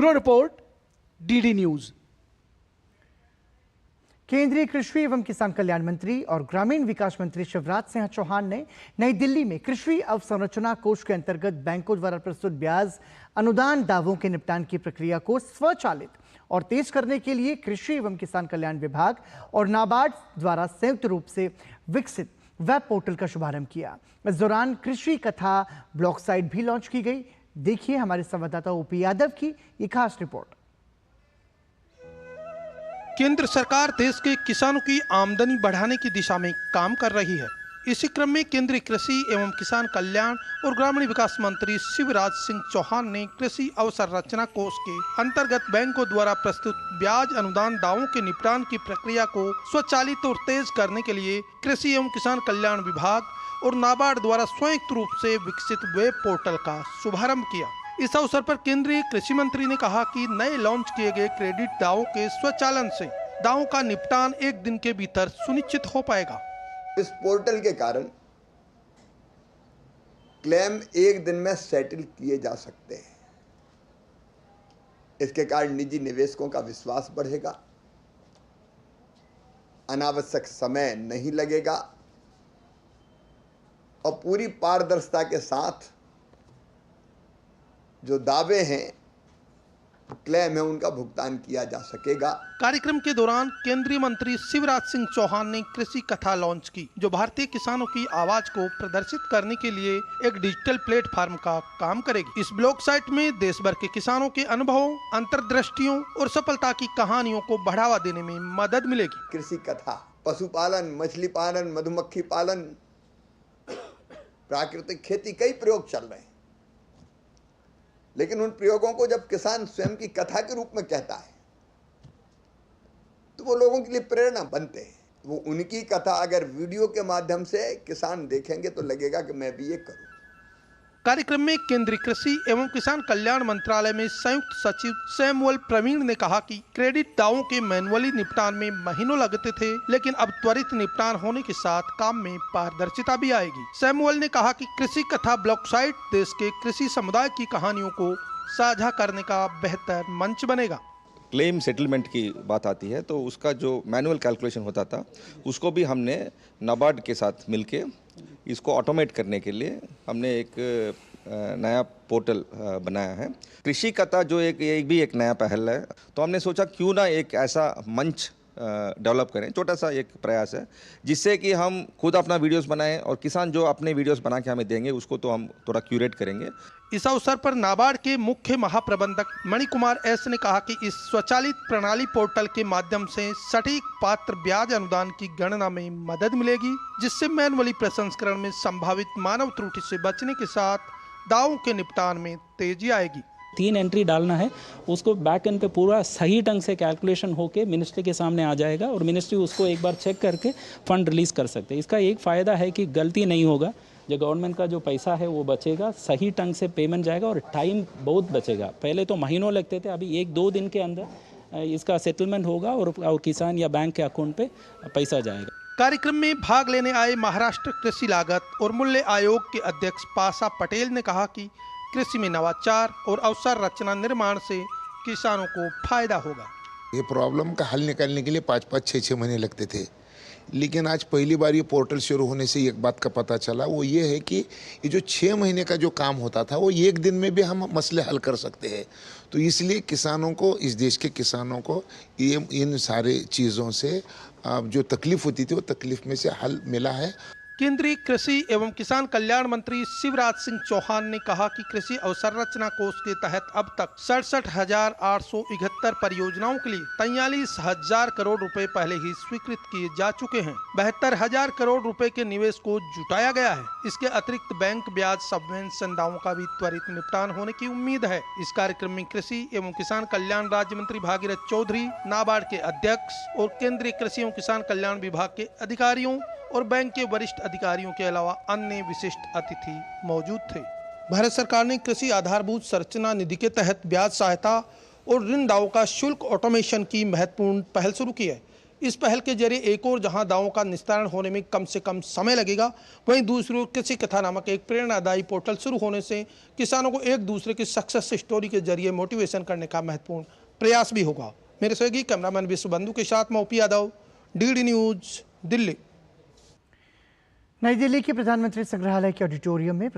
Bureau report, DD news. केंद्रीय कृषि एवं किसान कल्याण मंत्री और ग्रामीण विकास मंत्री शिवराज सिंह चौहान ने नई दिल्ली में कृषि अवसंरचना कोष के अंतर्गत बैंकों द्वारा प्रस्तुत ब्याज अनुदान दावों के निपटान की प्रक्रिया को स्वचालित और तेज करने के लिए कृषि एवं किसान कल्याण विभाग और नाबार्ड द्वारा संयुक्त रूप से विकसित वेब पोर्टल का शुभारंभ किया। इस दौरान कृषि कथा ब्लॉग साइट भी लॉन्च की गई। देखिए हमारे संवाददाता ओपी यादव की ये खास रिपोर्ट। केंद्र सरकार देश के किसानों की आमदनी बढ़ाने की दिशा में काम कर रही है। इसी क्रम में केंद्रीय कृषि एवं किसान कल्याण और ग्रामीण विकास मंत्री शिवराज सिंह चौहान ने कृषि अवसंरचना कोष के अंतर्गत बैंकों द्वारा प्रस्तुत ब्याज अनुदान दावों के निपटान की प्रक्रिया को स्वचालित और तेज करने के लिए कृषि एवं किसान कल्याण विभाग और नाबार्ड द्वारा संयुक्त रूप से विकसित वेब पोर्टल का शुभारंभ किया। इस अवसर पर केंद्रीय कृषि मंत्री ने कहा कि नए लॉन्च किए गए क्रेडिट दावों के स्वचालन से दावों का निपटान एक दिन के भीतर सुनिश्चित हो पाएगा। इस पोर्टल के कारण क्लेम एक दिन में सेटल किए जा सकते हैं। इसके कारण निजी निवेशकों का विश्वास बढ़ेगा, अनावश्यक समय नहीं लगेगा और पूरी पारदर्शिता के साथ जो दावे हैं, क्लेम है, उनका भुगतान किया जा सकेगा। कार्यक्रम के दौरान केंद्रीय मंत्री शिवराज सिंह चौहान ने कृषि कथा लॉन्च की, जो भारतीय किसानों की आवाज को प्रदर्शित करने के लिए एक डिजिटल प्लेटफॉर्म का काम करेगी। इस ब्लॉग साइट में देश भर के किसानों के अनुभवों, अंतर्दृष्टियों और सफलता की कहानियों को बढ़ावा देने में मदद मिलेगी। कृषि कथा, पशुपालन, मछली पालन, मधुमक्खी पालन, प्राकृतिक खेती, कई प्रयोग चल रहे हैं, लेकिन उन प्रयोगों को जब किसान स्वयं की कथा के रूप में कहता है तो वो लोगों के लिए प्रेरणा बनते हैं। वो उनकी कथा अगर वीडियो के माध्यम से किसान देखेंगे तो लगेगा कि मैं भी ये करूं। कार्यक्रम में केंद्रीय कृषि एवं किसान कल्याण मंत्रालय में संयुक्त सचिव सैमुअल प्रवीण ने कहा कि क्रेडिट दावों के मैनुअली निपटान में महीनों लगते थे, लेकिन अब त्वरित निपटान होने के साथ काम में पारदर्शिता भी आएगी। सैमुअल ने कहा कि कृषि कथा ब्लॉग साइट देश के कृषि समुदाय की कहानियों को साझा करने का बेहतर मंच बनेगा। क्लेम सेटलमेंट की बात आती है तो उसका जो मैनुअल कैलकुलेशन होता था उसको भी हमने नाबार्ड के साथ मिलके इसको ऑटोमेट करने के लिए हमने एक नया पोर्टल बनाया है। कृषि कथा जो एक नया पहल है, तो हमने सोचा क्यों ना एक ऐसा मंच डेवलप करें। छोटा सा एक प्रयास है जिससे कि हम खुद अपना वीडियोस बनाएं और किसान जो अपने वीडियोस बना के हमें देंगे उसको तो हम थोड़ा क्यूरेट करेंगे। इस अवसर पर नाबार्ड के मुख्य महाप्रबंधक मणिकुमार एस ने कहा कि इस स्वचालित प्रणाली पोर्टल के माध्यम से सटीक पात्र ब्याज अनुदान की गणना में मदद मिलेगी, जिससे मैनुअली प्रसंस्करण में संभावित मानव त्रुटि से बचने के साथ दावों के निपटान में तेजी आएगी। 3 एंट्री डालना है, उसको बैक एंड पे पूरा सही ढंग से कैलकुलेशन होके मिनिस्ट्री के सामने आ जाएगा और मिनिस्ट्री उसको एक बार चेक करके फंड रिलीज कर सकते हैं। इसका एक फ़ायदा है कि गलती नहीं होगा, जो गवर्नमेंट का जो पैसा है वो बचेगा, सही ढंग से पेमेंट जाएगा और टाइम बहुत बचेगा। पहले तो महीनों लगते थे, अभी 1-2 दिन के अंदर इसका सेटलमेंट होगा और किसान या बैंक के अकाउंट पे पैसा जाएगा। कार्यक्रम में भाग लेने आए महाराष्ट्र कृषि लागत और मूल्य आयोग के अध्यक्ष पासा पटेल ने कहा कि कृषि में नवाचार और अवसर रचना निर्माण से किसानों को फायदा होगा। ये प्रॉब्लम का हल निकालने के लिए 5-5, 6-6 महीने लगते थे, लेकिन आज पहली बार ये पोर्टल शुरू होने से एक बात का पता चला, वो ये है कि ये जो 6 महीने का जो काम होता था वो एक दिन में भी हम मसले हल कर सकते हैं। तो इसलिए किसानों को, इस देश के किसानों को ये इन सारे चीज़ों से जो तकलीफ होती थी वो तकलीफ में से हल मिला है। केंद्रीय कृषि एवं किसान कल्याण मंत्री शिवराज सिंह चौहान ने कहा कि कृषि अवसंरचना कोष के तहत अब तक 67,871 परियोजनाओं के लिए 43,000 करोड़ रुपए पहले ही स्वीकृत किए जा चुके हैं। 72,000 करोड़ रुपए के निवेश को जुटाया गया है। इसके अतिरिक्त बैंक ब्याज सबवेंशन दावों का भी त्वरित निपटान होने की उम्मीद है। इस कार्यक्रम में कृषि एवं किसान कल्याण राज्य मंत्री भागीरथ चौधरी, नाबार्ड के अध्यक्ष और केंद्रीय कृषि एवं किसान कल्याण विभाग के अधिकारियों और बैंक के वरिष्ठ अधिकारियों के अलावा अन्य विशिष्ट अतिथि मौजूद थे। भारत सरकार ने कृषि आधारभूत संरचना निधि के तहत ब्याज सहायता और ऋण दावों का शुल्क ऑटोमेशन की महत्वपूर्ण पहल शुरू की है। इस पहल के जरिए एक और जहां दावों का निस्तारण होने में कम से कम समय लगेगा, वहीं दूसरी ओर कृषि कथा नामक एक प्रेरणादायी पोर्टल शुरू होने से किसानों को एक दूसरे की सक्सेस स्टोरी के जरिए मोटिवेशन करने का महत्वपूर्ण प्रयास भी होगा। मेरे सहयोगी कैमरामैन विश्वबंधु के साथ मैं OP Yadav, DD news, Delhi. नई दिल्ली के प्रधानमंत्री संग्रहालय के ऑडिटोरियम में